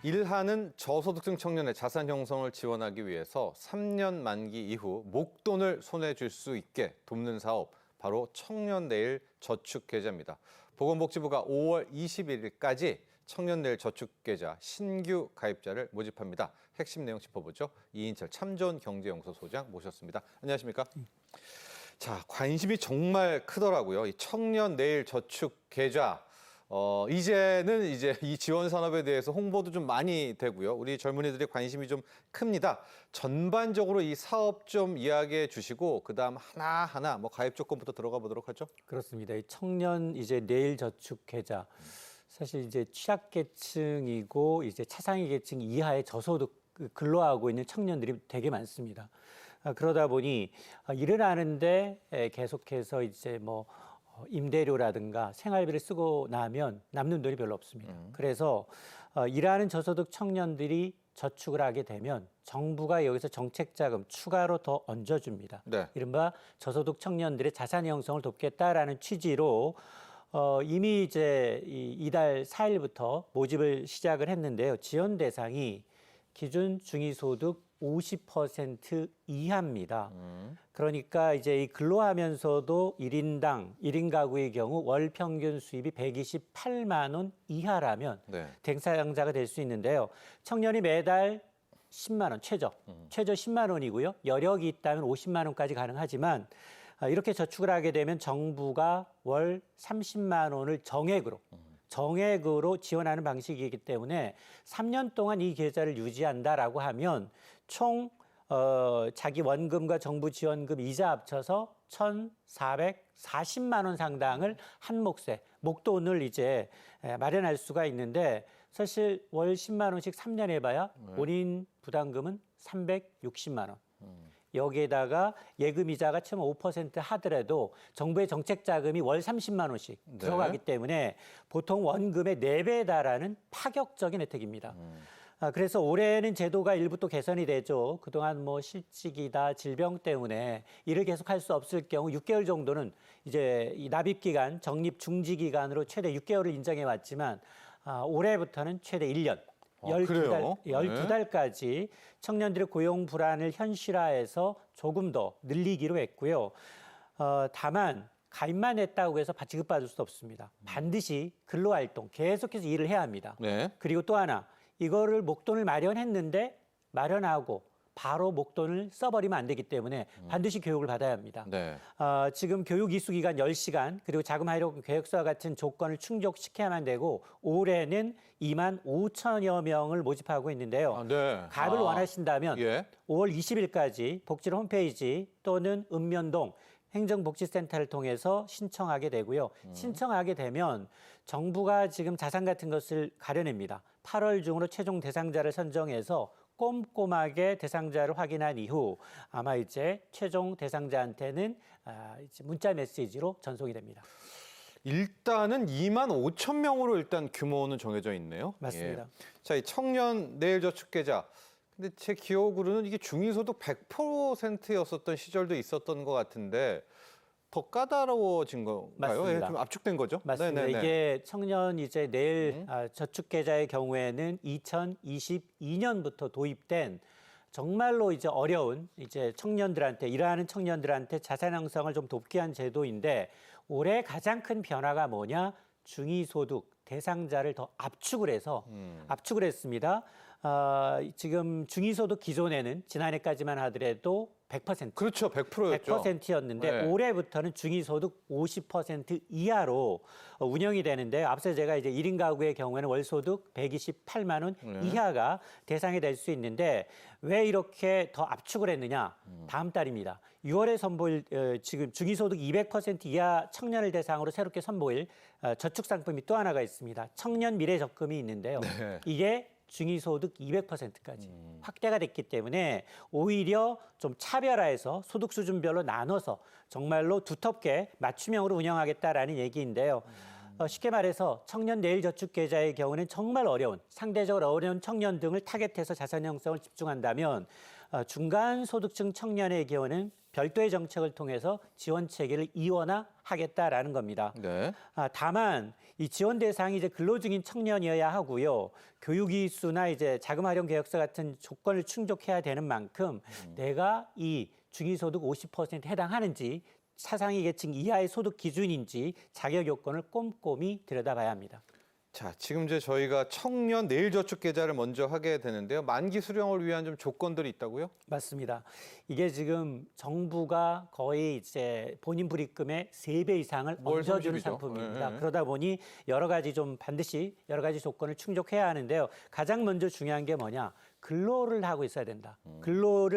일하는 저소득층 청년의 자산 형성을 지원하기 위해서 3년 만기 이후 목돈을 손에 쥘 수 있게 돕는 사업, 바로 청년내일 저축계좌입니다. 보건복지부가 5월 21일까지 청년내일 저축계좌 신규 가입자를 모집합니다. 핵심 내용 짚어보죠. 이인철 참전경제연구소 소장 모셨습니다. 안녕하십니까? 자, 관심이 정말 크더라고요. 이 청년내일 저축계좌. 이제는 이 지원 산업에 대해서 홍보도 좀 많이 되고요. 우리 젊은이들의 관심이 좀 큽니다. 전반적으로 이 사업 좀 이야기해 주시고, 그다음 하나하나 가입 조건부터 들어가 보도록 하죠. 그렇습니다. 이 청년 내일 저축 계좌. 사실 취약계층이고 차상위 계층 이하의 저소득 근로하고 있는 청년들이 되게 많습니다. 그러다 보니 일을 하는데 계속해서 임대료라든가 생활비를 쓰고 나면 남는 돈이 별로 없습니다. 그래서 일하는 저소득 청년들이 저축을 하게 되면 정부가 여기서 정책자금 추가로 더 얹어줍니다. 네. 이른바 저소득 청년들의 자산 형성을 돕겠다라는 취지로 이미 이달 4일부터 모집을 시작을 했는데요. 지원 대상이 기준 중위소득 50% 이하입니다. 그러니까 이 근로하면서도 1인 가구의 경우 월 평균 수입이 128만 원 이하라면 대상자가 될 수 있는데요. 청년이 매달 10만 원, 최저 10만 원이고요. 여력이 있다면 50만 원까지 가능하지만 이렇게 저축을 하게 되면 정부가 월 30만 원을 정액으로 지원하는 방식이기 때문에 3년 동안 이 계좌를 유지한다라고 하면 총 자기 원금과 정부 지원금 이자 합쳐서 1,440만 원 상당을 한 몫에 목돈을 마련할 수가 있는데, 사실 월 10만 원씩 3년 해봐야 본인 부담금은 360만 원. 여기에다가 예금 이자가 처음 5% 하더라도 정부의 정책 자금이 월 30만 원씩 들어가기 때문에 보통 원금의 4배에 달하는 파격적인 혜택입니다. 그래서 올해는 제도가 일부 또 개선이 되죠. 그동안 실직이다, 질병 때문에 일을 계속할 수 없을 경우 6개월 정도는 이 납입 기간, 적립 중지 기간으로 최대 6개월을 인정해 왔지만 올해부터는 최대 1년. 12달까지 청년들의 고용 불안을 현실화해서 조금 더 늘리기로 했고요. 다만 가입만 했다고 해서 지급받을 수 없습니다. 반드시 근로활동, 계속해서 일을 해야 합니다. 그리고 또 하나, 이거를 목돈을 마련하고 바로 목돈을 써버리면 안 되기 때문에 반드시 교육을 받아야 합니다. 지금 교육 이수 기간 10시간, 그리고 자금 활용 계획서와 같은 조건을 충족시켜야만 되고, 올해는 2만 5천여 명을 모집하고 있는데요. 가입을 원하신다면 5월 20일까지 복지로 홈페이지 또는 읍면동 행정복지센터를 통해서 신청하게 되고요. 신청하게 되면 정부가 지금 자산 같은 것을 가려냅니다. 8월 중으로 최종 대상자를 선정해서 꼼꼼하게 대상자를 확인한 이후 아마 최종 대상자한테는 문자 메시지로 전송이 됩니다. 일단은 2만 5천 명으로 일단 규모는 정해져 있네요. 맞습니다. 자, 이 청년 내일 저축계좌. 근데 제 기억으로는 이게 중위소득 100%였었던 시절도 있었던 것 같은데 더 까다로워진 건가요? 맞습니다. 좀 압축된 거죠? 맞습니다. 이게 청년 내일 저축계좌의 경우에는 2022년부터 도입된 정말로 어려운 일하는 청년들한테 자산 형성을 좀 돕게 한 제도인데, 올해 가장 큰 변화가 뭐냐? 중위소득 대상자를 더 압축을 했습니다. 지금 중위소득 기존에는 지난해까지만 하더라도 100%. 그렇죠. 100%였죠. 100%였는데 올해부터는 중위소득 50% 이하로 운영이 되는데, 앞서 제가 1인 가구의 경우에는 월소득 128만 원 이하가 대상이 될 수 있는데, 왜 이렇게 더 압축을 했느냐? 다음 달입니다. 6월에 선보일 지금 중위소득 200% 이하 청년을 대상으로 새롭게 선보일 저축 상품이 또 하나가 있습니다. 청년 미래 적금이 있는데요. 이게 중위소득 200%까지 확대가 됐기 때문에 오히려 좀 차별화해서 소득 수준별로 나눠서 정말로 두텁게 맞춤형으로 운영하겠다라는 얘기인데요. 쉽게 말해서 청년 내일 저축 계좌의 경우는 정말 어려운, 상대적으로 어려운 청년 등을 타겟해서 자산 형성을 집중한다면 중간 소득층 청년의 경우는 별도의 정책을 통해서 지원 체계를 이원화하겠다라는 겁니다. 네. 다만 이 지원 대상이 이제 근로 중인 청년이어야 하고요. 교육 이수나 이제 자금 활용 계획서 같은 조건을 충족해야 되는 만큼 내가 이 중위소득 50% 해당하는지 차상위 계층 이하의 소득 기준인지 자격 요건을 꼼꼼히 들여다봐야 합니다. 자, 지금 이제 저희가 청년 내일 저축 계좌를 먼저 하게 되는데요. 만기 수령을 위한 좀 조건들이 있다고요? 맞습니다. 이게 지금 정부가 거의 이제 본인 불입금의 3배 이상을 월 얹어주는 30이죠. 상품입니다. 네. 그러다 보니 반드시 여러 가지 조건을 충족해야 하는데요. 가장 먼저 중요한 게 뭐냐? 근로를 하고 있어야 된다. 근로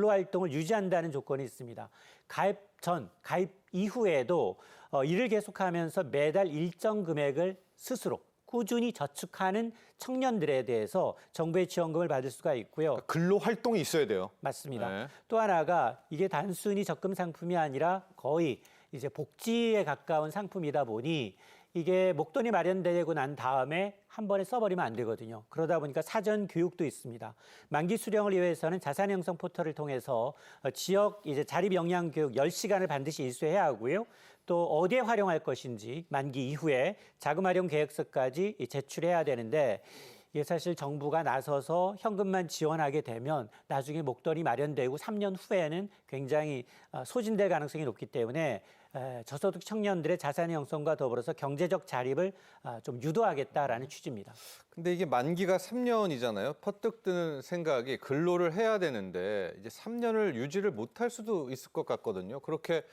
활동을 유지한다는 조건이 있습니다. 가입 전, 가입 이후에도 일을 계속하면서 매달 일정 금액을 스스로 꾸준히 저축하는 청년들에 대해서 정부의 지원금을 받을 수가 있고요. 근로 활동이 있어야 돼요. 맞습니다. 네. 또 하나가 이게 단순히 적금 상품이 아니라 거의 이제 복지에 가까운 상품이다 보니 이게 목돈이 마련되고 난 다음에 한 번에 써버리면 안 되거든요. 그러다 보니까 사전 교육도 있습니다. 만기 수령을 위해서는 자산 형성 포털을 통해서 지역 이제 자립 역량 교육 10시간을 반드시 일수해야 하고요. 또 어디에 활용할 것인지 만기 이후에 자금 활용 계획서까지 제출해야 되는데 이게 사실 정부가 나서서 현금만 지원하게 되면 나중에 목돈이 마련되고 3년 후에는 굉장히 소진될 가능성이 높기 때문에 저소득 청년들의 자산 형성과 더불어서 경제적 자립을 좀 유도하겠다라는 취지입니다. 근데 이게 만기가 3년이잖아요. 퍼뜩 드는 생각이 근로를 해야 되는데 이제 3년을 유지를 못할 수도 있을 것 같거든요. 그렇게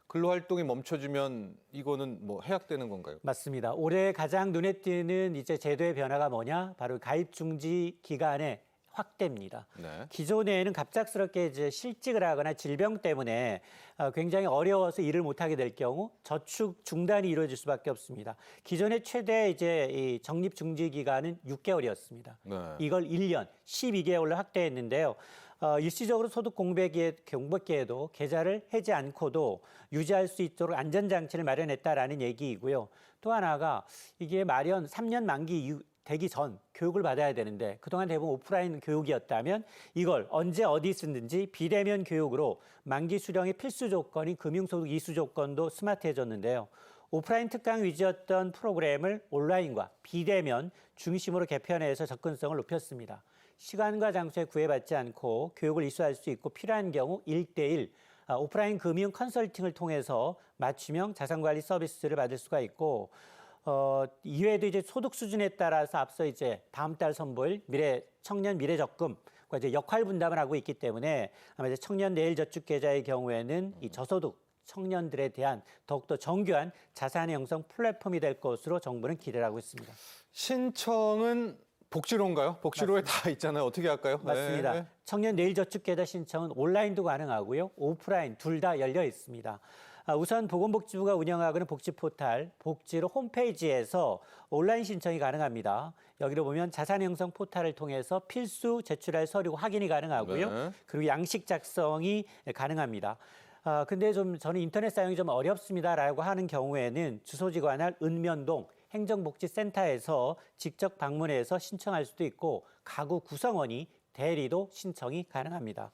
근로 활동이 멈춰지면 이거는 뭐 해약되는 건가요? 맞습니다. 올해 가장 눈에 띄는 이제 제도의 변화가 뭐냐? 바로 가입 중지 기간의 확대입니다. 네. 기존에는 갑작스럽게 이제 실직을 하거나 질병 때문에 굉장히 어려워서 일을 못하게 될 경우 저축 중단이 이루어질 수밖에 없습니다. 기존의 최대 이제 이 적립 중지 기간은 6개월이었습니다. 네. 이걸 1년, 12개월로 확대했는데요. 일시적으로 소득 공백기에도 계좌를 해지 않고도 유지할 수 있도록 안전장치를 마련했다라는 얘기이고요. 또 하나가 이게 3년 만기 되기 전 교육을 받아야 되는데 그동안 대부분 오프라인 교육이었다면 이걸 언제 어디 쓰는지 비대면 교육으로 만기 수령의 필수 조건인 금융소득 이수 조건도 스마트해졌는데요. 오프라인 특강 위주였던 프로그램을 온라인과 비대면 중심으로 개편해서 접근성을 높였습니다. 시간과 장소에 구애받지 않고 교육을 이수할 수 있고 필요한 경우 1대1 오프라인 금융 컨설팅을 통해서 맞춤형 자산관리 서비스를 받을 수가 있고 이외에도 이제 소득 수준에 따라서 앞서 이제 다음 달 선보일 청년 미래적금과 이제 역할 분담을 하고 있기 때문에 아마 이제 청년 내일 저축 계좌의 경우에는 이 저소득 청년들에 대한 더욱더 정교한 자산 형성 플랫폼이 될 것으로 정부는 기대를 하고 있습니다. 신청은 복지로인가요? 복지로에 다 있잖아요. 어떻게 할까요? 맞습니다. 네. 청년 내일 저축 계좌 신청은 온라인도 가능하고요. 오프라인 둘 다 열려 있습니다. 우선 보건복지부가 운영하고 있는 복지 포털 복지로 홈페이지에서 온라인 신청이 가능합니다. 여기로 보면 자산 형성 포털을 통해서 필수 제출할 서류 확인이 가능하고요. 네. 그리고 양식 작성이 가능합니다. 근데 저는 인터넷 사용이 좀 어렵습니다라고 하는 경우에는 주소지 관할 읍면동 행정복지센터에서 직접 방문해서 신청할 수도 있고 가구 구성원이 대리도 신청이 가능합니다.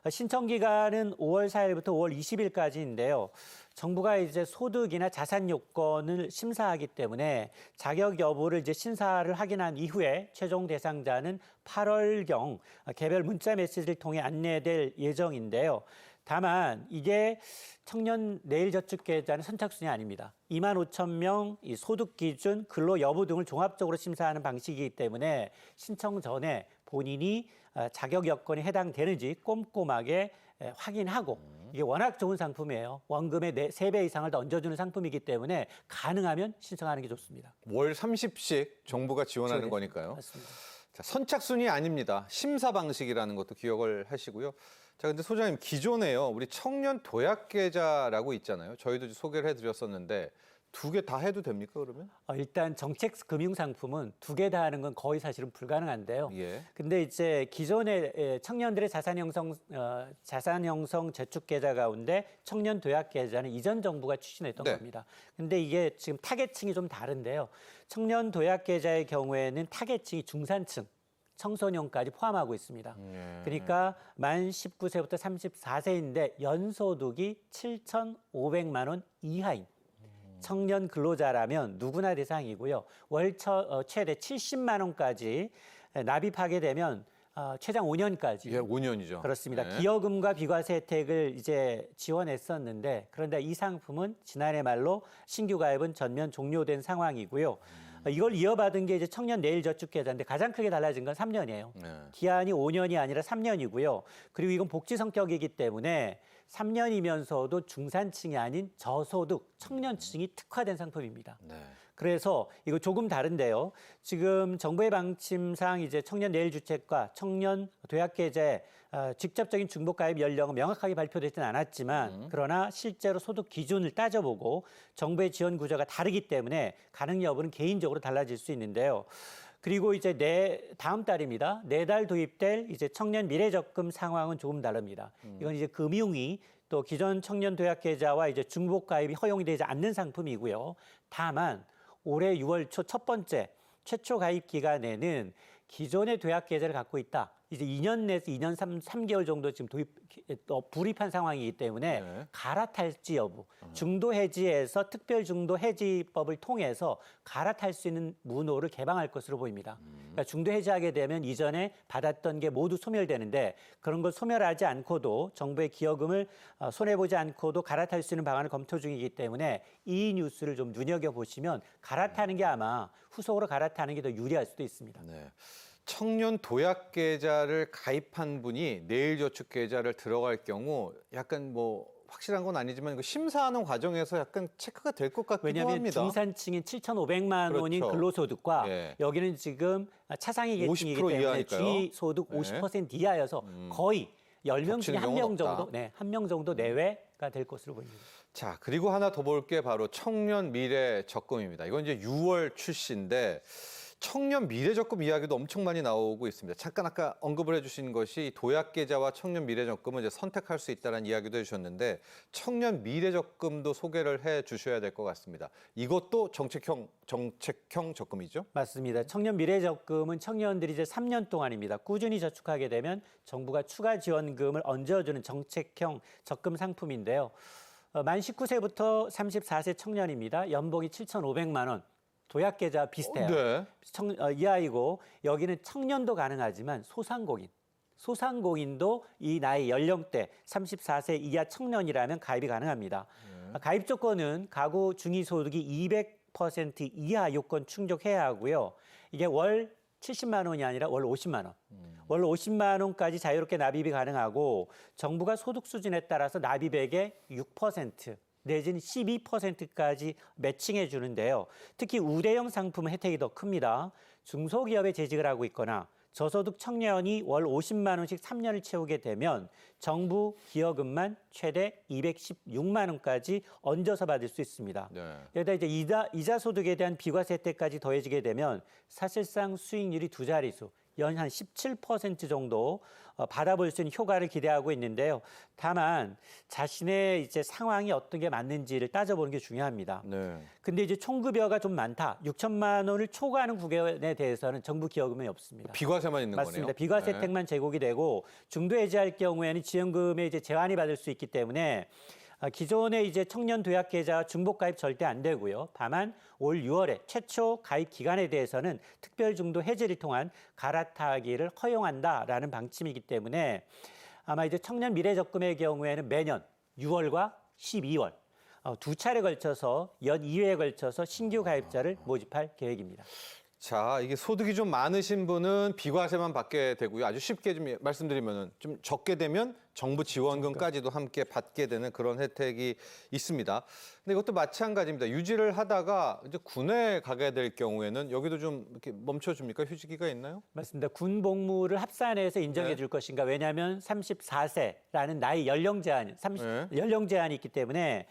신청 기간은 5월 4일부터 5월 20일까지인데요. 정부가 이제 소득이나 자산 요건을 심사하기 때문에 자격 여부를 이제 심사를 확인한 이후에 최종 대상자는 8월경 개별 문자 메시지를 통해 안내될 예정인데요. 다만 이게 청년 내일 저축 계좌는 선착순이 아닙니다. 2만 5천 명 이 소득 기준, 근로 여부 등을 종합적으로 심사하는 방식이기 때문에 신청 전에 본인이 자격 여건에 해당되는지 꼼꼼하게 확인하고 이게 워낙 좋은 상품이에요. 원금의 3배 이상을 더 얹어주는 상품이기 때문에 가능하면 신청하는 게 좋습니다. 월 30씩 정부가 지원하는 그렇죠. 거니까요. 맞습니다. 자, 선착순이 아닙니다. 심사 방식이라는 것도 기억을 하시고요. 자, 근데 소장님 기존에요. 우리 청년 도약 계좌라고 있잖아요. 저희도 소개를 해드렸었는데 두 개 다 해도 됩니까, 그러면? 일단 정책 금융 상품은 두 개 다 하는 건 거의 사실은 불가능한데요. 예. 근데 이제 기존의 청년들의 자산 형성 저축 계좌 가운데 청년 도약 계좌는 이전 정부가 추진했던 네. 겁니다. 근데 이게 지금 타겟층이 좀 다른데요. 청년 도약 계좌의 경우에는 타겟층이 중산층, 청소년까지 포함하고 있습니다. 그러니까 만 19세부터 34세인데 연소득이 7,500만 원 이하인 청년 근로자라면 누구나 대상이고요. 월 최대 70만 원까지 납입하게 되면 최장 5년까지. 예, 5년이죠. 그렇습니다. 네. 기여금과 비과세 혜택을 이제 지원했었는데 그런데 이 상품은 지난해 말로 신규 가입은 전면 종료된 상황이고요. 이걸 이어받은 게 이제 청년 내일저축계좌인데 가장 크게 달라진 건 3년이에요. 네. 기한이 5년이 아니라 3년이고요. 그리고 이건 복지 성격이기 때문에 3년이면서도 중산층이 아닌 저소득 청년층이 특화된 상품입니다. 네. 그래서 이거 조금 다른데요. 지금 정부의 방침상 이제 청년 내일주택과 청년 도약계좌의 직접적인 중복가입 연령은 명확하게 발표되지는 않았지만 그러나 실제로 소득 기준을 따져보고 정부의 지원 구조가 다르기 때문에 가능 여부는 개인적으로 달라질 수 있는데요. 그리고 이제 다음 달입니다. 내달 도입될 이제 청년 미래적금 상황은 조금 다릅니다. 이건 이제 금융위 또 기존 청년 도약 계좌와 이제 중복 가입이 허용이 되지 않는 상품이고요. 다만 올해 6월 초 첫 번째 최초 가입 기간에는 기존의 도약 계좌를 갖고 있다. 이제 2년 내에서 2년 3개월 정도 지금 불입한 상황이기 때문에 네. 갈아탈지 여부, 중도 해지에서 특별 중도 해지법을 통해서 갈아탈 수 있는 문호를 개방할 것으로 보입니다. 그러니까 중도 해지하게 되면 이전에 받았던 게 모두 소멸되는데 그런 걸 소멸하지 않고도 정부의 기여금을 손해보지 않고도 갈아탈 수 있는 방안을 검토 중이기 때문에 이 뉴스를 좀 눈여겨보시면 갈아타는 게 아마 후속으로 갈아타는 게 더 유리할 수도 있습니다. 네. 청년 도약 계좌를 가입한 분이 내일저축 계좌를 들어갈 경우 약간 뭐 확실한 건 아니지만 그 심사하는 과정에서 약간 체크가 될 것 같기도 왜냐하면 합니다. 중산층인 7,500만 원인 그렇죠. 근로소득과 예. 여기는 지금 차상위 계층이기 50% 때문에 이하니까요. 중위소득 네. 50% 이하여서 거의 10명 중에 겹치는 한 명 경우는 정도, 없다. 네, 한 명 정도 내외가 될 것으로 보입니다. 자, 그리고 하나 더 볼 게 바로 청년 미래 적금입니다. 이건 이제 6월 출시인데 청년 미래 적금 이야기도 엄청 많이 나오고 있습니다. 잠깐 아까 언급을 해주신 것이 도약 계좌와 청년 미래 적금을 이제 선택할 수 있다는 이야기도 해주셨는데 청년 미래 적금도 소개를 해주셔야 될 것 같습니다. 이것도 정책형 적금이죠? 맞습니다. 청년 미래적금은 청년들이 이제 3년 동안입니다. 꾸준히 저축하게 되면 정부가 추가 지원금을 얹어주는 정책형 적금 상품인데요. 만 19세부터 34세 청년입니다. 연봉이 7,500만 원. 도약계좌 비슷해요. 네. 이하이고 여기는 청년도 가능하지만 소상공인도 이 나이 연령대 34세 이하 청년이라면 가입이 가능합니다. 가입 조건은 가구 중위소득이 200% 이하 요건 충족해야 하고요. 이게 월 70만 원이 아니라 월 50만 원. 월 50만 원까지 자유롭게 납입이 가능하고 정부가 소득 수준에 따라서 납입액의 6% 내지는 12%까지 매칭해 주는데요. 특히 우대형 상품은 혜택이 더 큽니다. 중소기업에 재직을 하고 있거나 저소득 청년이 월 50만 원씩 3년을 채우게 되면 정부 기여금만 최대 216만 원까지 얹어서 받을 수 있습니다. 네. 여기다 이제 이자 소득에 대한 비과세 혜택까지 더해지게 되면 사실상 수익률이 두 자릿수, 연 한 17% 정도 받아볼 수 있는 효과를 기대하고 있는데요. 다만 자신의 이제 상황이 어떤 게 맞는지를 따져보는 게 중요합니다. 네. 근데 이제 총급여가 좀 많다. 6천만 원을 초과하는 구간에 대해서는 정부 기여금이 없습니다. 비과세만 있는 맞습니다. 거네요. 비과세 네. 혜택만 제공이 되고 중도 해지할 경우에는 지원금에 이제 제한이 받을 수 있기 때문에 기존의 이제 청년 도약 계좌 중복 가입 절대 안 되고요. 다만 올 6월에 최초 가입 기간에 대해서는 특별 중도 해지를 통한 갈아타기를 허용한다라는 방침이기 때문에 아마 이제 청년 미래 적금의 경우에는 매년 6월과 12월 두 차례 걸쳐서 연 2회에 걸쳐서 신규 가입자를 모집할 계획입니다. 자, 이게 소득이 좀 많으신 분은 비과세만 받게 되고요. 아주 쉽게 좀 말씀드리면은 좀 적게 되면 정부 지원금까지도 함께 받게 되는 그런 혜택이 있습니다. 근데 이것도 마찬가지입니다. 유지를 하다가 이제 군에 가게 될 경우에는 여기도 좀 이렇게 멈춰줍니까? 휴직기가 있나요? 맞습니다. 군 복무를 합산해서 인정해 네. 줄 것인가? 왜냐하면 34세라는 나이 연령 제한, 네. 연령 제한이 있기 때문에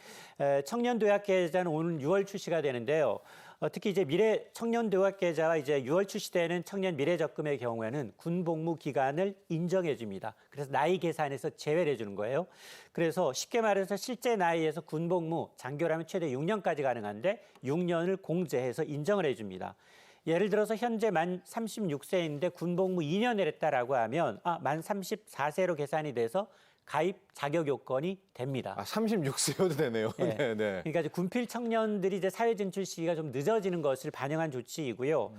청년 도약 계좌는 오는 6월 출시가 되는데요. 특히 이제 미래 청년 도약 계좌와 이제 6월 출시되는 청년 미래 적금의 경우에는 군 복무 기간을 인정해 줍니다. 그래서 나이 계산에서 제외를 해주는 거예요. 그래서 쉽게 말해서 실제 나이에서 군 복무 장교라면 최대 6년까지 가능한데 6년을 공제해서 인정을 해줍니다. 예를 들어서 현재 만 36세인데 군복무 2년을 했다라고 하면 만 34세로 계산이 돼서 가입 자격 요건이 됩니다. 36세여도 되네요. 네. 네, 네. 그러니까 이제 군필 청년들이 이제 사회 진출 시기가 좀 늦어지는 것을 반영한 조치이고요.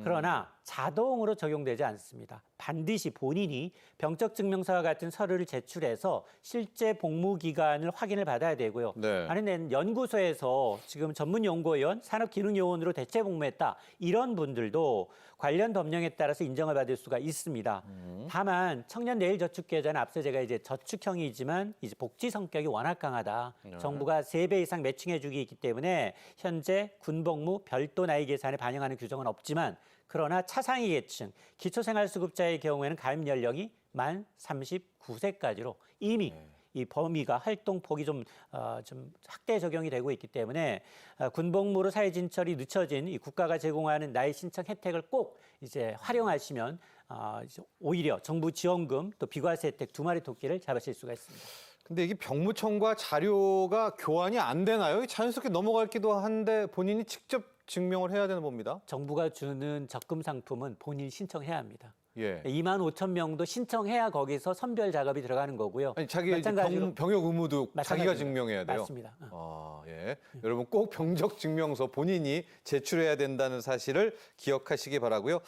그러나 자동으로 적용되지 않습니다. 반드시 본인이 병적 증명서와 같은 서류를 제출해서 실제 복무 기간을 확인을 받아야 되고요. 네. 아니면 연구소에서 지금 전문 연구원, 산업기능요원으로 대체 복무했다. 이런 분들도 관련 법령에 따라서 인정을 받을 수가 있습니다. 다만 청년 내일 저축 계좌는 앞서 제가 이제 저축형이지만 이제 복지 성격이 워낙 강하다. 정부가 3배 이상 매칭해 주기 있기 때문에 현재 군복무 별도 나이 계산에 반영하는 규정은 없지만 그러나 차상위 계층 기초생활수급자의 경우에는 가입 연령이 만 39세까지로 이미 이 범위가 활동폭이 좀 확대 적용이 되고 있기 때문에 군복무로 사회 진출이 늦춰진 이 국가가 제공하는 나이 신청 혜택을 꼭 이제 활용하시면 이제 오히려 정부 지원금 또 비과세 혜택 두 마리 토끼를 잡으실 수가 있습니다. 근데 이게 병무청과 자료가 교환이 안 되나요? 자연스럽게 넘어갈기도 한데 본인이 직접 증명을 해야 되는 겁니다. 정부가 주는 적금 상품은 본인이 신청해야 합니다. 예. 2만 5천 명도 신청해야 거기서 선별 작업이 들어가는 거고요. 아니 자기 마찬가지로 병역 의무도 자기가 마찬가지로. 증명해야 돼요. 맞습니다. 예. 여러분 꼭 병적 증명서 본인이 제출해야 된다는 사실을 기억하시기 바라고요.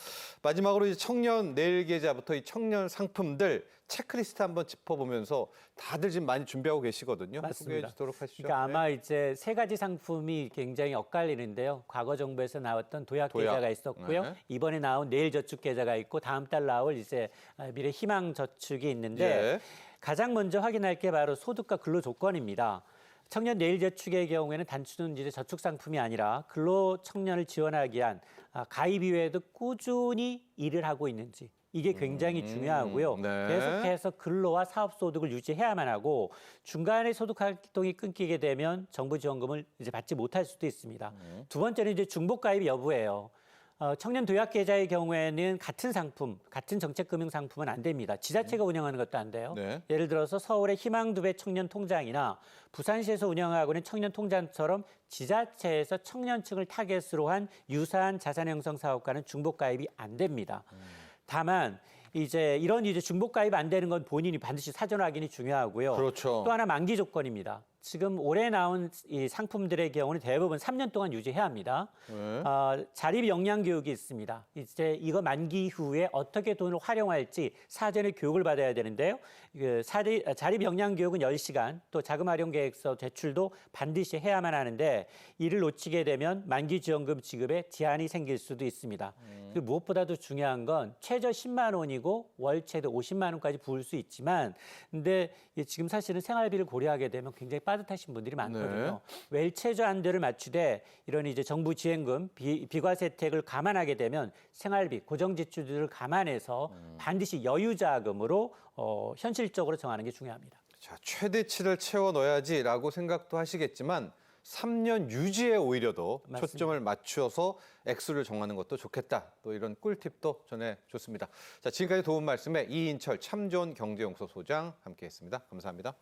마지막으로 이제 청년 내일 계좌부터 이 청년 상품들 체크리스트 한번 짚어보면서 다들 지금 많이 준비하고 계시거든요. 맞습니다. 소개해 주도록 하시죠. 그러니까 아마 이제 세 가지 상품이 굉장히 엇갈리는데요. 과거 정부에서 나왔던 도약 계좌가 있었고요. 네. 이번에 나온 내일 저축 계좌가 있고 다음 달 나올 이제 미래 희망 저축이 있는데 예. 가장 먼저 확인할 게 바로 소득과 근로 조건입니다. 청년 내일 저축의 경우에는 단순 이제 저축 상품이 아니라 근로 청년을 지원하기 위한 가입 이외에도 꾸준히 일을 하고 있는지 이게 굉장히 중요하고요. 네. 계속해서 근로와 사업 소득을 유지해야만 하고 중간에 소득 활동이 끊기게 되면 정부 지원금을 이제 받지 못할 수도 있습니다. 두 번째는 이제 중복 가입 여부예요. 청년 도약 계좌의 경우에는 같은 상품, 같은 정책 금융 상품은 안 됩니다. 지자체가 운영하는 것도 안 돼요. 네. 예를 들어서 서울의 희망두배 청년 통장이나 부산시에서 운영하고 있는 청년 통장처럼 지자체에서 청년층을 타겟으로 한 유사한 자산 형성 사업과는 중복 가입이 안 됩니다. 다만 이제 이런 이제 중복 가입 안 되는 건 본인이 반드시 사전 확인이 중요하고요. 그렇죠. 또 하나 만기 조건입니다. 지금 올해 나온 이 상품들의 경우는 대부분 3년 동안 유지해야 합니다. 네. 자립 역량 교육이 있습니다. 이제 이거 만기 후에 어떻게 돈을 활용할지 사전에 교육을 받아야 되는데요. 자립 역량 교육은 10시간, 또 자금 활용 계획서 제출도 반드시 해야만 하는데 이를 놓치게 되면 만기 지원금 지급에 제한이 생길 수도 있습니다. 그리고 무엇보다도 중요한 건 최저 10만 원이고 월 최대 50만 원까지 부을 수 있지만 근데 지금 사실은 생활비를 고려하게 되면 굉장히 빠듯하신 분들이 많거든요. 월 최저 한도를 맞추되 이런 이제 정부 지원금, 비과세 혜택을 감안하게 되면 생활비, 고정 지출들을 감안해서 반드시 여유 자금으로 현실적으로 정하는 게 중요합니다. 자, 최대치를 채워 넣어야지라고 생각도 하시겠지만 3년 유지에 오히려 더 맞습니다. 초점을 맞추어서 액수를 정하는 것도 좋겠다. 또 이런 꿀팁도 전해줬습니다. 자, 지금까지 도움 말씀에 이인철 참 좋은 경제연구소 소장 함께했습니다. 감사합니다.